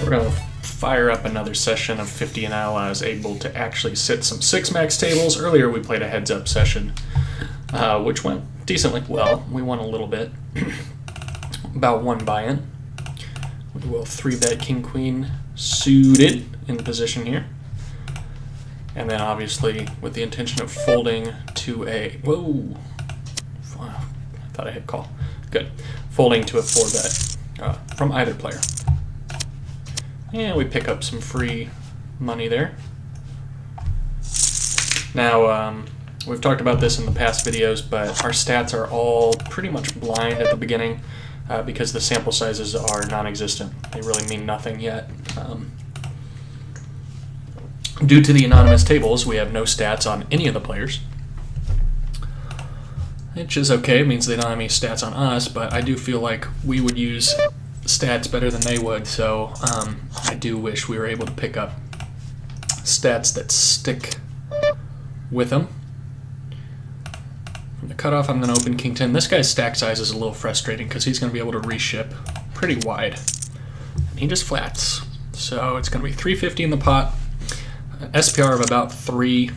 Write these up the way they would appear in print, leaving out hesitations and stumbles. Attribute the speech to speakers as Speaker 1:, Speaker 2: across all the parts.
Speaker 1: We're going to fire up another session of 50, and now I was able to actually sit some 6-max tables. Earlier we played a heads-up session, which went decently well. We won a little bit, about 1 buy-in. We will 3-bet king-queen suited in position here. And then obviously with the intention of folding to a... Whoa! I thought I hit call. Good. Folding to a 4-bet from either player. And we pick up some free money there. Now, we've talked about this in the past videos, but our stats are all pretty much blind at the beginning because the sample sizes are non-existent. They really mean nothing yet. Due to the anonymous tables, we have no stats on any of the players. Which is okay, it means they don't have any stats on us, but I do feel like we would use stats better than they would, so I do wish we were able to pick up stats that stick with them. From the cutoff, I'm going to open King 10. This guy's stack size is a little frustrating because he's going to be able to reship pretty wide. And he just flats. So it's going to be 350 in the pot, an SPR of about 3,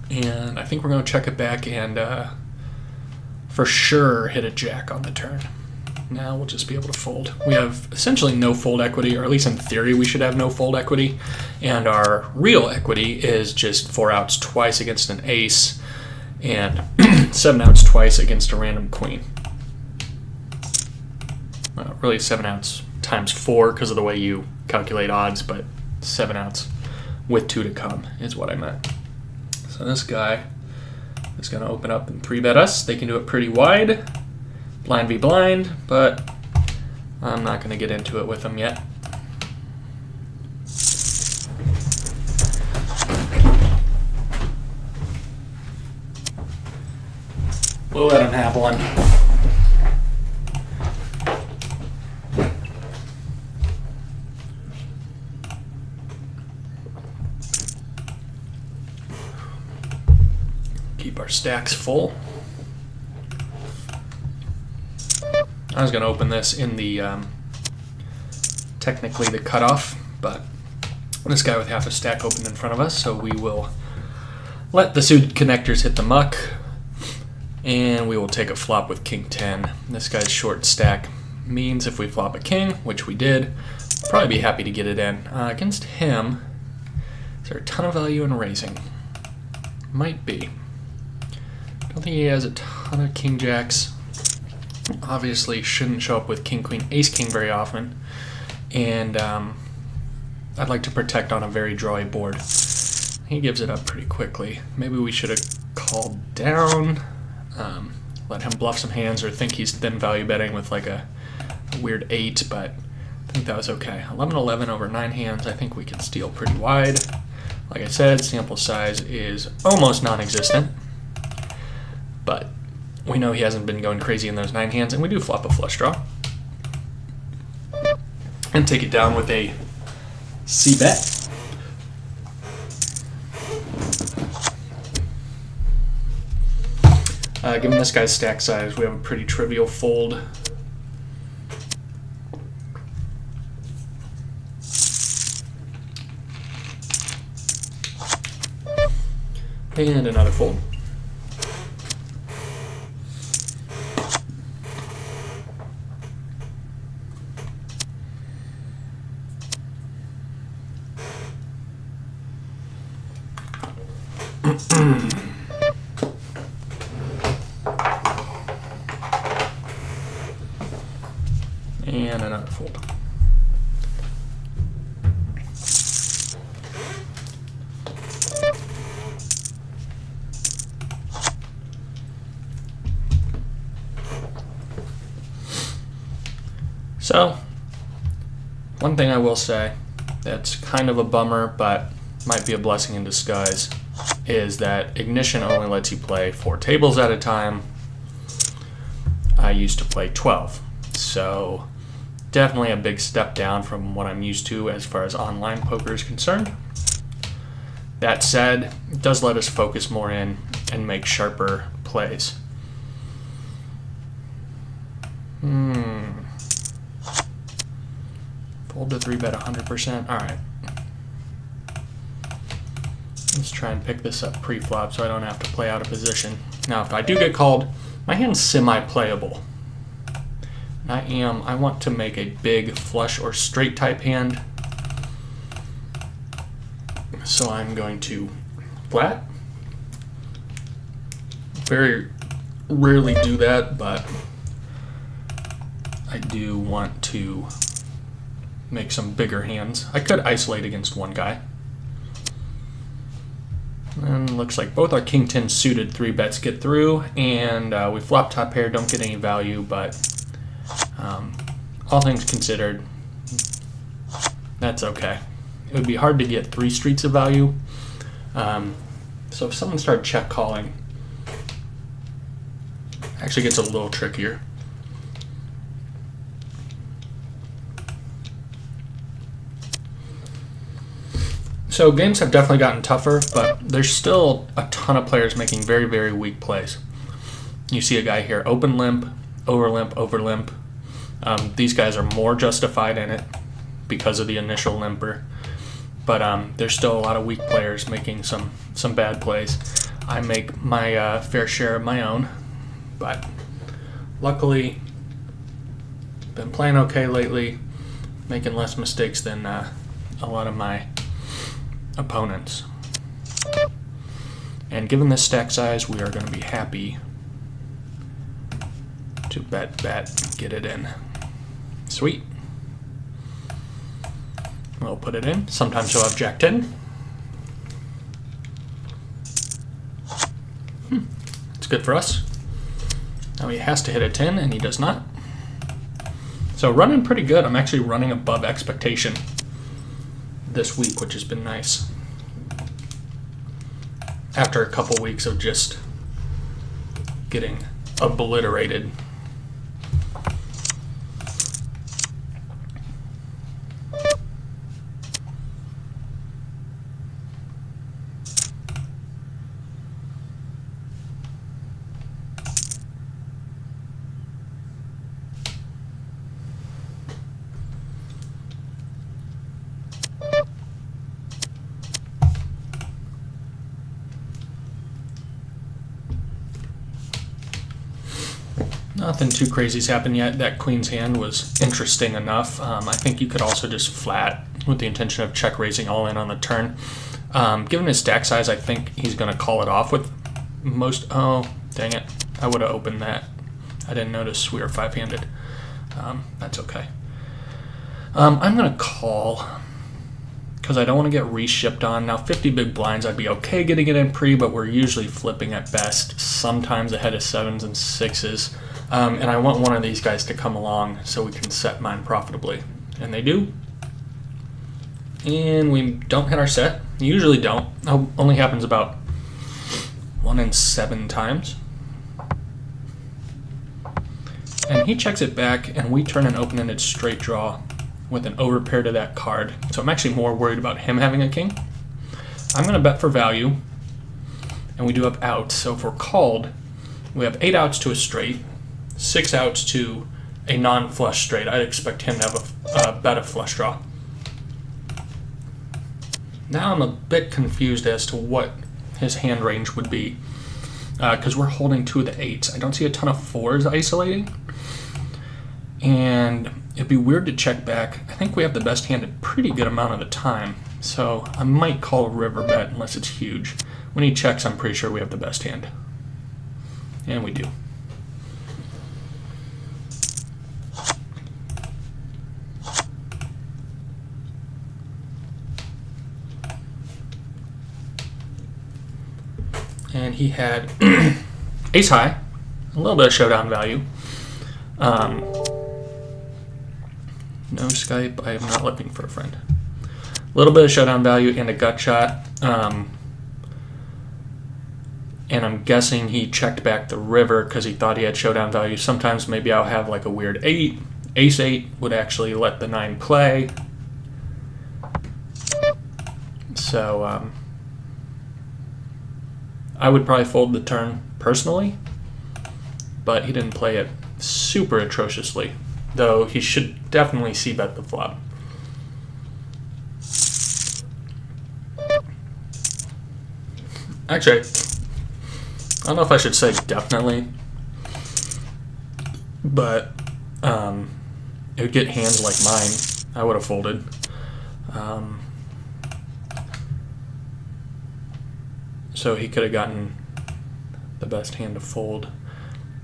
Speaker 1: and I think we're going to check it back and for sure hit a jack on the turn. Now we'll just be able to fold. We have essentially no fold equity, or at least in theory we should have no fold equity, and our real equity is just 4 outs twice against an ace and 7 outs twice against a random queen. Really 7 outs times 4 because of the way you calculate odds, but 7 outs with 2 to come is what I meant. So this guy is going to open up and 3-bet us. They can do it pretty wide. Blind v blind, but I'm not going to get into it with them yet. We'll let him have one. Keep our stacks full. I was going to open this in the, technically the cutoff, but this guy with half a stack opened in front of us, so we will let the suited connectors hit the muck, and we will take a flop with King 10. This guy's short stack means if we flop a king, which we did, we'll probably be happy to get it in. Against him, is there a ton of value in raising? Might be. Don't think he has a ton of king jacks. Obviously shouldn't show up with king, queen, ace, king very often, and I'd like to protect on a very drawy board. He gives it up pretty quickly. Maybe we should have called down, let him bluff some hands, or think he's then value betting with like a weird 8, but I think that was okay. 11-11 over 9 hands. I think we can steal pretty wide. Like I said, sample size is almost non-existent, but we know he hasn't been going crazy in those 9 hands, and we do flop a flush draw. And take it down with a C-bet. Given this guy's stack size, we have a pretty trivial fold. And another fold. And another fold. So, one thing I will say that's kind of a bummer, but might be a blessing in disguise, is that Ignition only lets you play 4 tables at a time. I used to play 12, so definitely a big step down from what I'm used to as far as online poker is concerned. That said, it does let us focus more in and make sharper plays. Fold the 3-bet 100%. All right. Let's try and pick this up pre-flop so I don't have to play out of position. Now, if I do get called, my hand's semi-playable. I want to make a big flush or straight type hand. So I'm going to flat. Very rarely do that, but I do want to make some bigger hands. I could isolate against one guy. And looks like both our king 10 suited 3-bets get through, and we flop top pair, don't get any value, but all things considered, that's okay. It would be hard to get 3 streets of value. So if someone started check calling, it actually gets a little trickier. So games have definitely gotten tougher, but there's still a ton of players making very, very weak plays. You see a guy here, open limp, over limp, over limp. These guys are more justified in it because of the initial limper. But there's still a lot of weak players making some bad plays. I make my fair share of my own, but luckily, been playing okay lately, making less mistakes than a lot of my opponents. And given this stack size, we are going to be happy to bet, get it in. Sweet. We'll put it in. Sometimes he'll have jack 10. It's good for us. Now he has to hit a 10, and he does not. So running pretty good. I'm actually running above expectation this week, which has been nice. After a couple weeks of just getting obliterated. Nothing too crazy's happened yet. That queen's hand was interesting enough. I think you could also just flat with the intention of check raising all in on the turn. Given his stack size, I think he's going to call it off with most... Oh, dang it. I would have opened that. I didn't notice we were 5-handed. That's okay. I'm going to call because I don't want to get reshipped on. Now, 50 big blinds, I'd be okay getting it in pre, but we're usually flipping at best, sometimes ahead of 7s and 6s. And I want one of these guys to come along so we can set mine profitably. And they do. And we don't hit our set. Usually don't. It only happens about 1 in 7 times. And he checks it back, and we turn an open-ended straight draw with an overpair to that card. So I'm actually more worried about him having a king. I'm going to bet for value, and we do have outs. So if we're called, we have 8 outs to a straight, 6 outs to a non-flush straight. I'd expect him to have a bet of flush draw. Now I'm a bit confused as to what his hand range would be, because we're holding 2 of the 8s. I don't see a ton of 4s isolating, and it'd be weird to check back. I think we have the best hand a pretty good amount of the time, so I might call a river bet unless it's huge. When he checks, I'm pretty sure we have the best hand. And we do. And he had ace high, a little bit of showdown value. No Skype, I am not looking for a friend. A little bit of showdown value and a gut shot. And I'm guessing he checked back the river because he thought he had showdown value. Sometimes maybe I'll have like a weird 8. Ace 8 would actually let the 9 play. So I would probably fold the turn personally, but he didn't play it super atrociously, though he should definitely c-bet the flop. Actually, I don't know if I should say definitely, but it would get hands like mine. I would have folded. So he could have gotten the best hand to fold.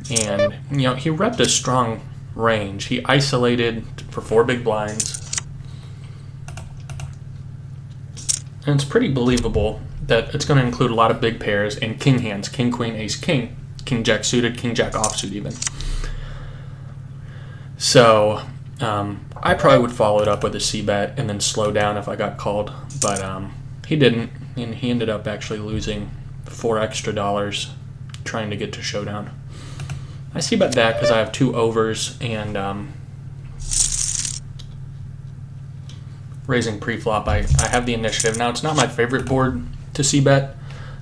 Speaker 1: And, he repped a strong range. He isolated for 4 big blinds. And it's pretty believable that it's going to include a lot of big pairs and king hands. King, queen, ace, king. King, jack suited, king, jack offsuit even. So, I probably would follow it up with a c-bet and then slow down if I got called. But he didn't, and he ended up actually losing $4 extra trying to get to showdown. I c-bet that because I have 2 overs and raising pre-flop. I have the initiative. Now, it's not my favorite board to c-bet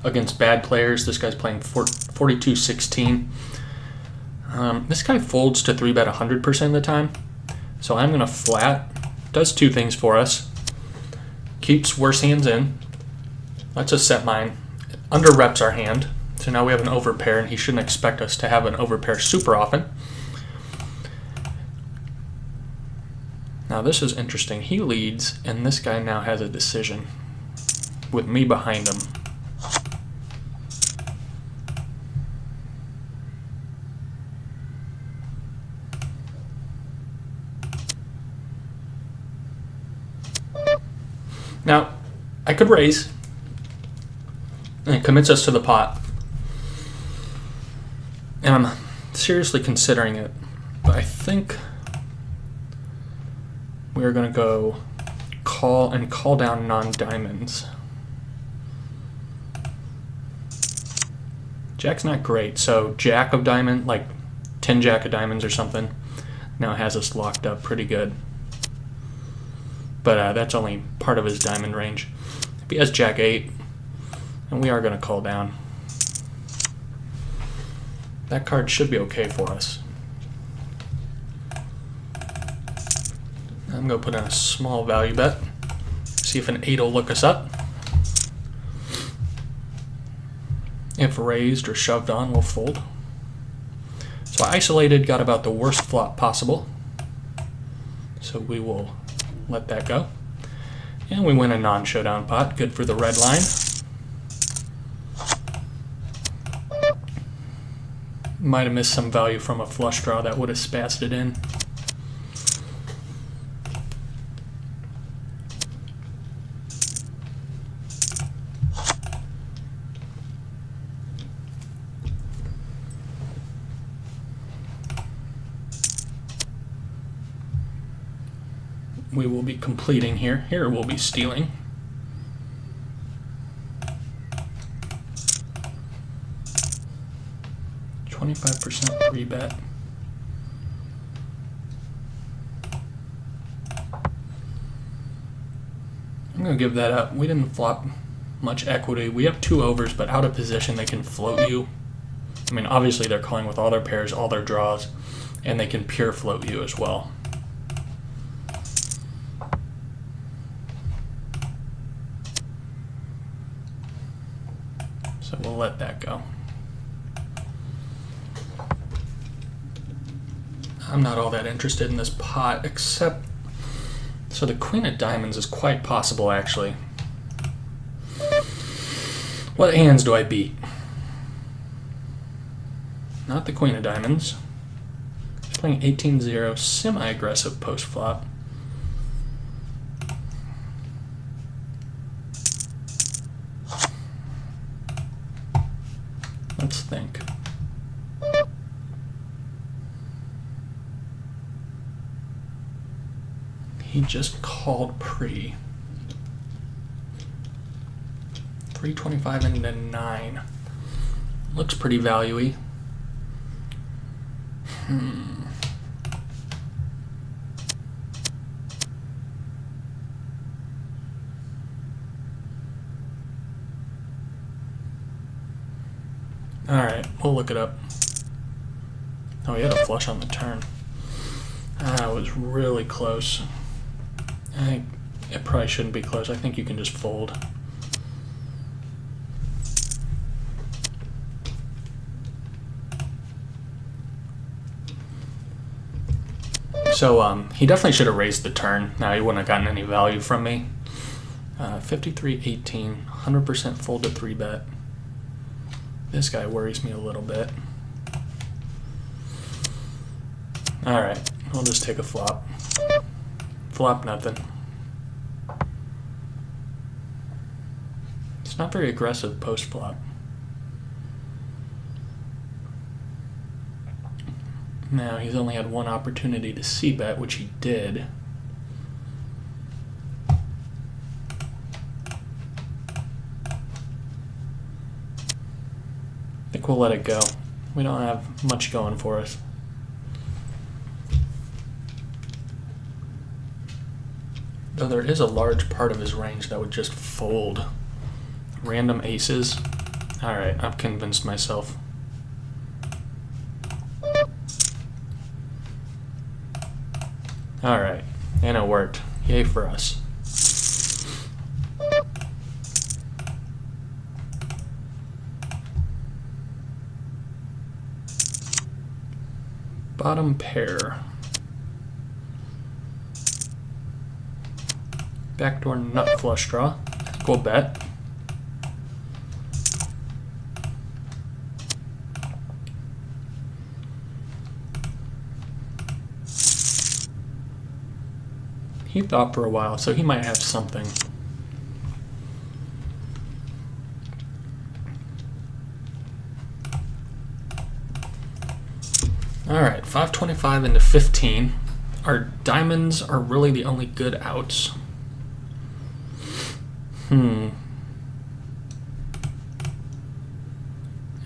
Speaker 1: against bad players. This guy's playing 42-16. This guy folds to 3-bet 100% of the time. So I'm going to flat. Does 2 things for us. Keeps worse hands in. Lets us set mine. Under reps our hand. So now we have an overpair, and he shouldn't expect us to have an overpair super often. Now this is interesting. He leads, and this guy now has a decision with me behind him. Now, I could raise, and it commits us to the pot. And I'm seriously considering it, but I think we're going to go call down non-diamonds. Jack's not great, so jack of diamond, like 10 jack of diamonds or something, now has us locked up pretty good. But that's only part of his diamond range. If he has jack 8, and we are going to call down, that card should be okay for us. I'm going to put in a small value bet. See if an 8 will look us up. If raised or shoved on, we'll fold. So I isolated, got about the worst flop possible. So we will let that go. And we win a non-showdown pot. Good for the red line. Might have missed some value from a flush draw that would have spazzed it in. We will be completing here. Here we'll be stealing. %, 3-bet. I'm going to give that up. We didn't flop much equity. We have 2 overs, but out of position they can float you. I mean, obviously they're calling with all their pairs, all their draws, and they can pure float you as well. So we'll let that go. I'm not all that interested in this pot, except, so the queen of diamonds is quite possible, actually. What hands do I beat? Not the queen of diamonds. He's playing 18-0, semi-aggressive post-flop. Let's think. He just called pre. 325 into 9. Looks pretty value-y. Alright, we'll look it up. Oh, he had a flush on the turn. That was really close. It probably shouldn't be close. I think you can just fold. So he definitely should have raised the turn. Now he wouldn't have gotten any value from me. 53-18, 100% fold to 3-bet. This guy worries me a little bit. All right, we'll just take a flop. Flop nothing. It's not very aggressive post flop. Now he's only had one opportunity to c-bet, which he did. I think we'll let it go. We don't have much going for us. Though there is a large part of his range that would just fold. Random aces. Alright, I've convinced myself. Alright, and it worked. Yay for us. Bottom pair. Backdoor nut flush draw. We'll bet. He thought for a while, so he might have something. All right, 525 into 15. Our diamonds are really the only good outs.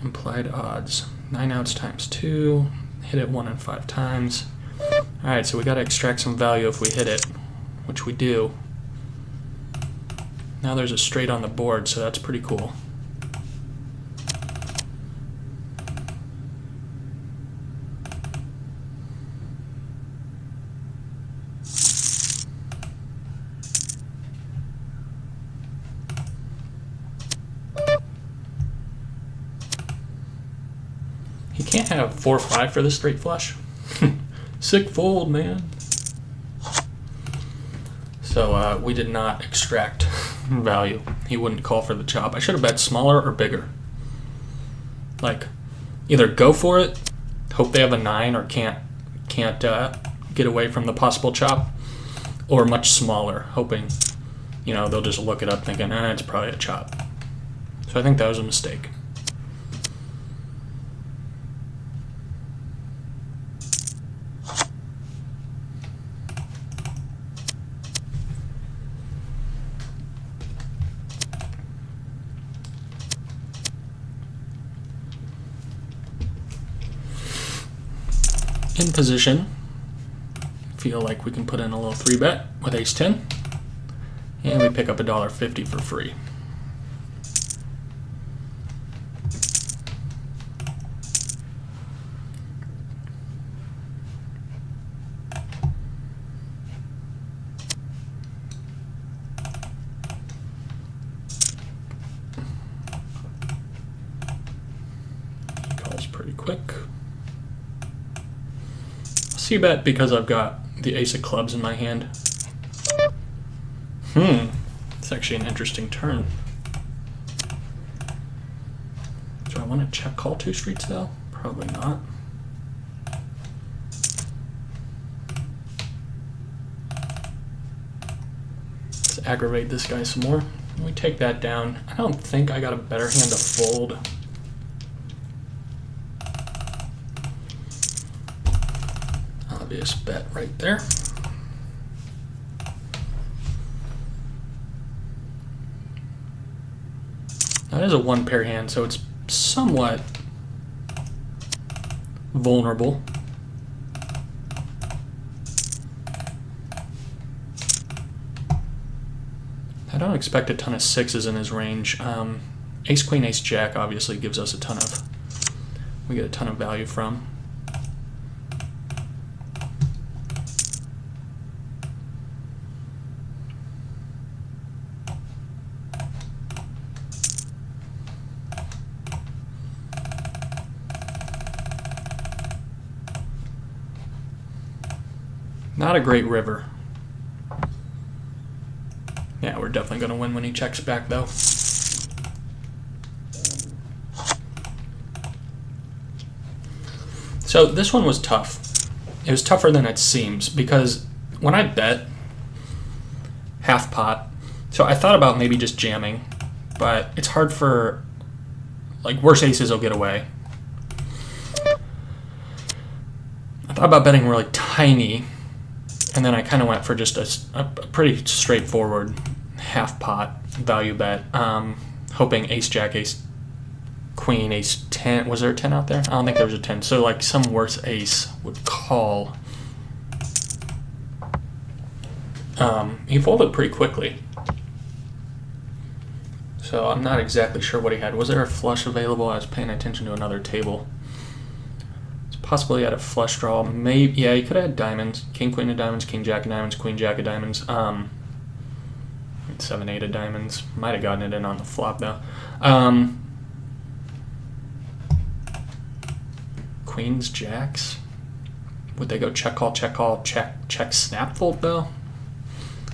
Speaker 1: Implied odds. 9 outs times 2. Hit it 1 in 5 times. All right, so we got to extract some value if we hit it, which we do. Now there's a straight on the board, so that's pretty cool. He can't have 4-5 for the straight flush. Sick fold, man. So we did not extract value. He wouldn't call for the chop. I should have bet smaller or bigger. Like, either go for it, hope they have a 9 or can't get away from the possible chop, or much smaller, hoping, you know, they'll just look it up thinking, it's probably a chop. So I think that was a mistake. In position, feel like we can put in a little 3-bet with ace-10, and we pick up $1.50 for free. He calls pretty quick. C-bet because I've got the ace of clubs in my hand. It's actually an interesting turn. Do I want to check call 2 streets though? Probably not. Let's aggravate this guy some more. We take that down. I don't think I got a better hand to fold. Obvious bet right there. That is a 1-pair hand, so it's somewhat vulnerable. I don't expect a ton of 6s in his range. Ace, Queen, Ace, Jack obviously gives us we get a ton of value from. Not a great river. Yeah, we're definitely going to win when he checks back, though. So this one was tough. It was tougher than it seems, because when I bet half pot, so I thought about maybe just jamming, but it's hard for, like, worse aces will get away. I thought about betting really tiny, and then I kind of went for just a pretty straightforward half pot value bet, hoping ace jack, ace queen, ace 10. Was there a 10 out there? I don't think there was a 10. So like some worse ace would call. He folded pretty quickly. So I'm not exactly sure what he had. Was there a flush available? I was paying attention to another table. It's possible he had a flush draw. Maybe, yeah, he could have had diamonds. King, queen of diamonds, king, jack of diamonds, queen, jack of diamonds. 7, 8 of diamonds. Might have gotten it in on the flop though. Queens, jacks. Would they go check, call, check, snap fold though?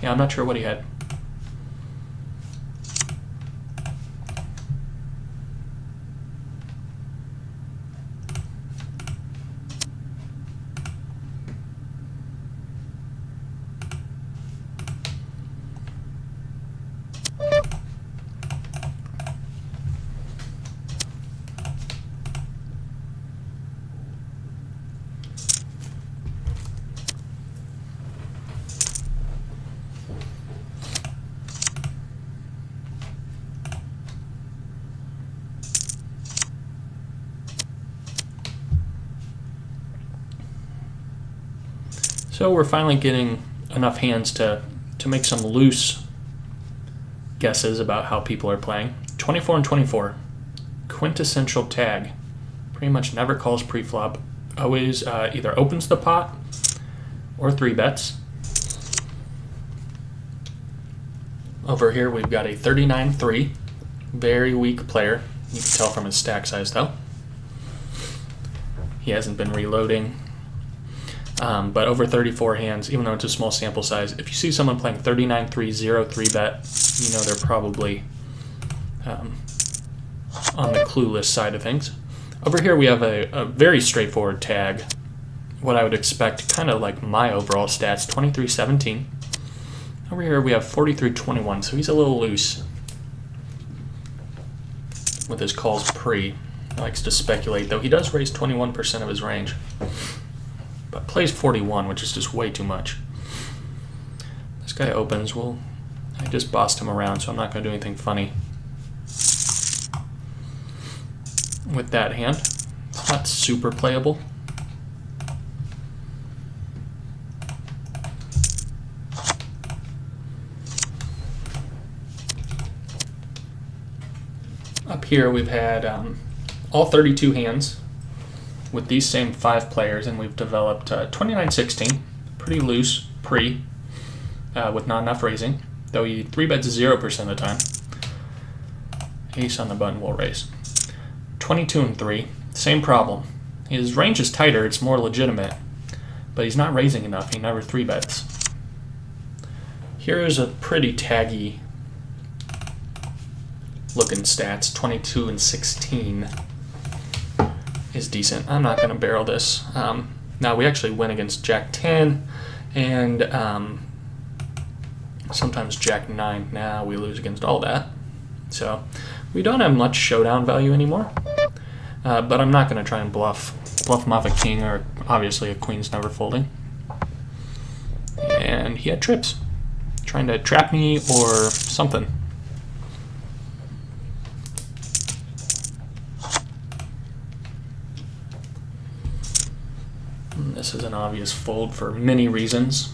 Speaker 1: Yeah, I'm not sure what he had. So we're finally getting enough hands to make some loose guesses about how people are playing. 24 and 24. Quintessential tag. Pretty much never calls pre-flop. Always either opens the pot or 3 bets. Over here we've got a 39-3. Very weak player. You can tell from his stack size though. He hasn't been reloading. But over 34 hands, even though it's a small sample size, if you see someone playing 39-3, 0-3 bet, you know they're probably on the clueless side of things. Over here we have a very straightforward tag, what I would expect, kind of like my overall stats, 23-17. Over here we have 43-21, so he's a little loose with his calls pre. He likes to speculate, though he does raise 21% of his range. But plays 41, which is just way too much. This guy opens. Well, I just bossed him around, so I'm not going to do anything funny with that hand. It's not super playable. Up here we've had all 32 hands with these same 5 players, and we've developed 29-16, pretty loose pre, with not enough raising, though he 3-bets 0% of the time. Ace on the button will raise. 22-3, same problem. His range is tighter, it's more legitimate, but he's not raising enough, he never 3-bets. Here is a pretty taggy looking stats, 22-16. Is decent. I'm not going to barrel this. Now we actually win against Jack 10 and sometimes Jack 9. Now we lose against all that. So we don't have much showdown value anymore. But I'm not going to try and bluff him off a king, or obviously a queen's never folding. And he had trips, trying to trap me or something. This is an obvious fold for many reasons.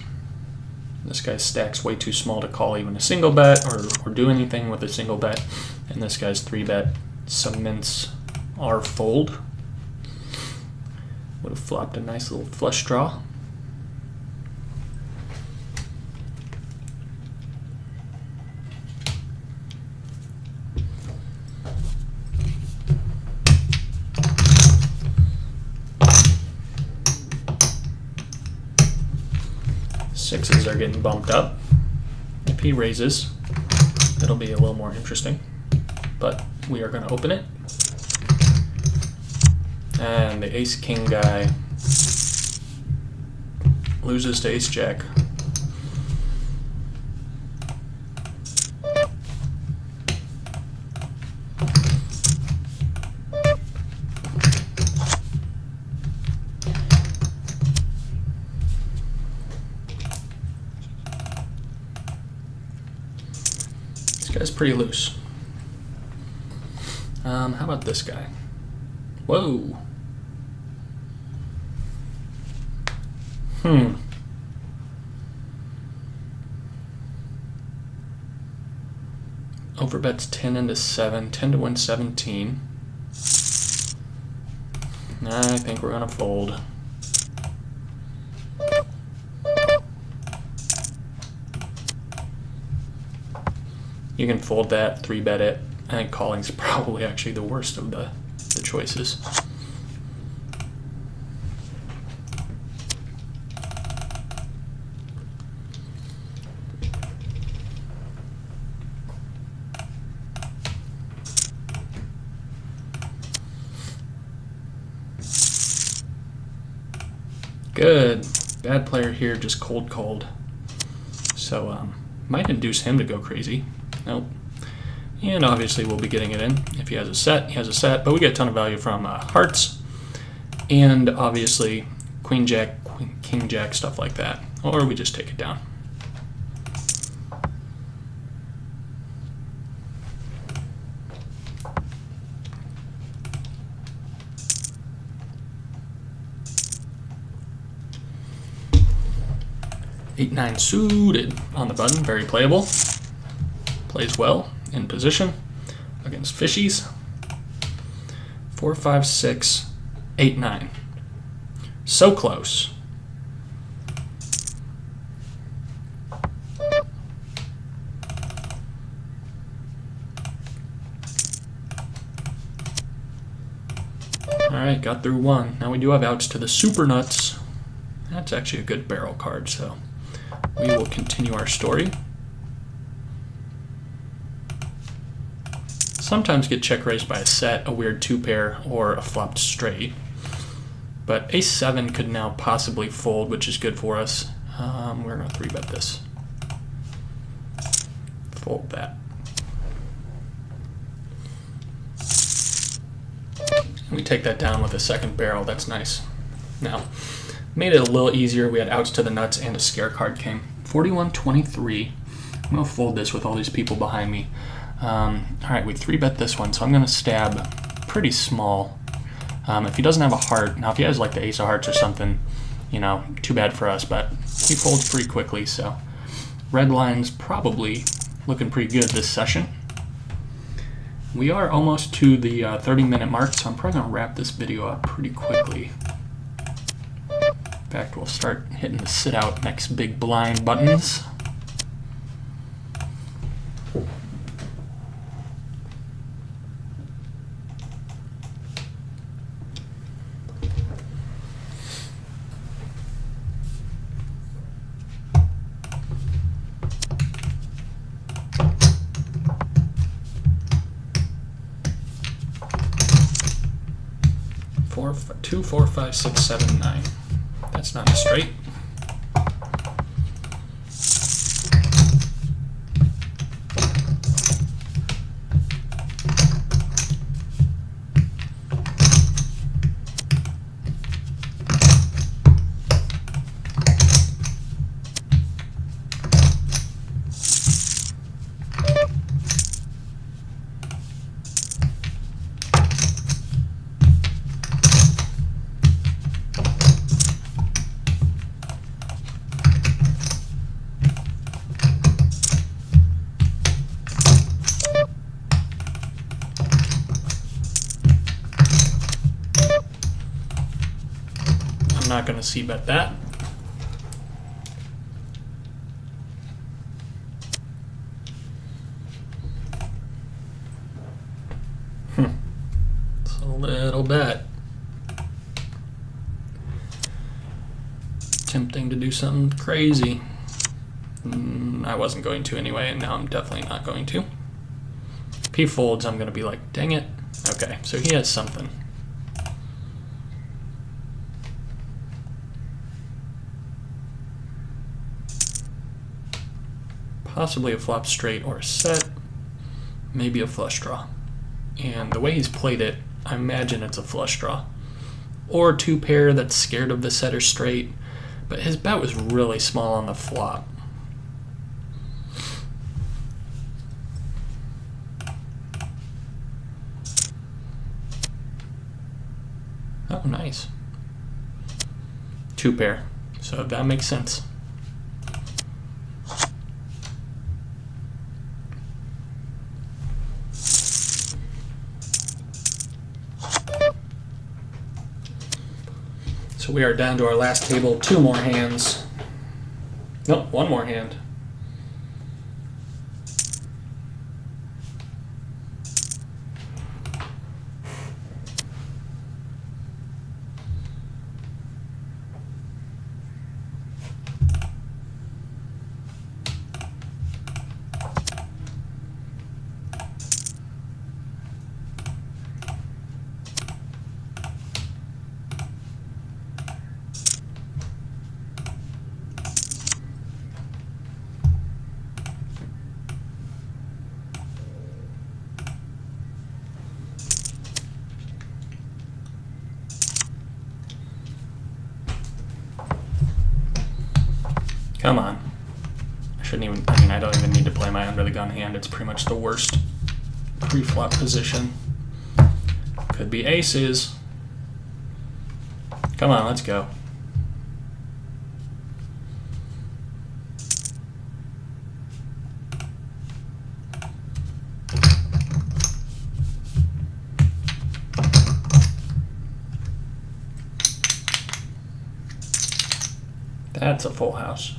Speaker 1: This guy's stack's way too small to call even a single bet or do anything with a single bet. And this guy's 3-bet cements our fold. Would have flopped a nice little flush draw. Sixes are getting bumped up. If he raises, it'll be a little more interesting. But we are going to open it. And the ace-king guy loses to ace-jack. This guy's pretty loose. How about this guy? Whoa. Overbets 10 into 7, 10 to win 17. I think we're gonna fold. You can fold that, 3-bet it. I think calling's probably actually the worst of the choices. Good. Bad player here, just cold. So, might induce him to go crazy. Nope. And obviously we'll be getting it in. If he has a set, he has a set. But we get a ton of value from hearts. And obviously queen jack, king jack, stuff like that. Or we just take it down. Eight, 9 suited on the button, very playable. Plays well in position against fishies. 4, 5, 6, 8, 9. So close. Alright, got through one. Now we do have outs to the super nuts. That's actually a good barrel card, so we will continue our story. Sometimes get check raised by a set, a weird 2-pair, or a flopped straight. But ace 7 could now possibly fold, which is good for us. We're going to 3-bet this. Fold that. And we take that down with a second barrel. That's nice. Now, made it a little easier. We had outs to the nuts and a scare card came. 41-23. I'm going to fold this with all these people behind me. Alright, we 3-bet this one, so I'm going to stab pretty small. If he doesn't have a heart, now if he has like the ace of hearts or something, you know, too bad for us, but he folds pretty quickly, so red line's probably looking pretty good this session. We are almost to the 30-minute mark, so I'm probably going to wrap this video up pretty quickly. In fact, we'll start hitting the sit out next big blind buttons. Two, 4, 5, 6, 7, 9. That's not a straight. Not going to c-bet that. It's a little bet. Tempting to do something crazy. I wasn't going to anyway, and now I'm definitely not going to. If he folds, I'm going to be like, dang it. Okay, so he has something. Possibly a flop straight or a set. Maybe a flush draw. And the way he's played it, I imagine it's a flush draw. Or two pair that's scared of the set or straight. But his bet was really small on the flop. Oh, nice. Two pair. So that makes sense. So we are down to our last table. Two more hands. Nope, one more hand. Come on. I don't even need to play my under the gun hand. It's pretty much the worst pre-flop position. Could be aces. Come on, let's go. That's a full house.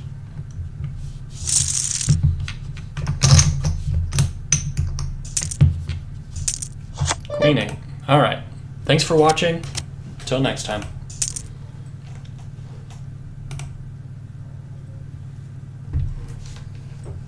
Speaker 1: Queen 8. All right. Thanks for watching. Until next time.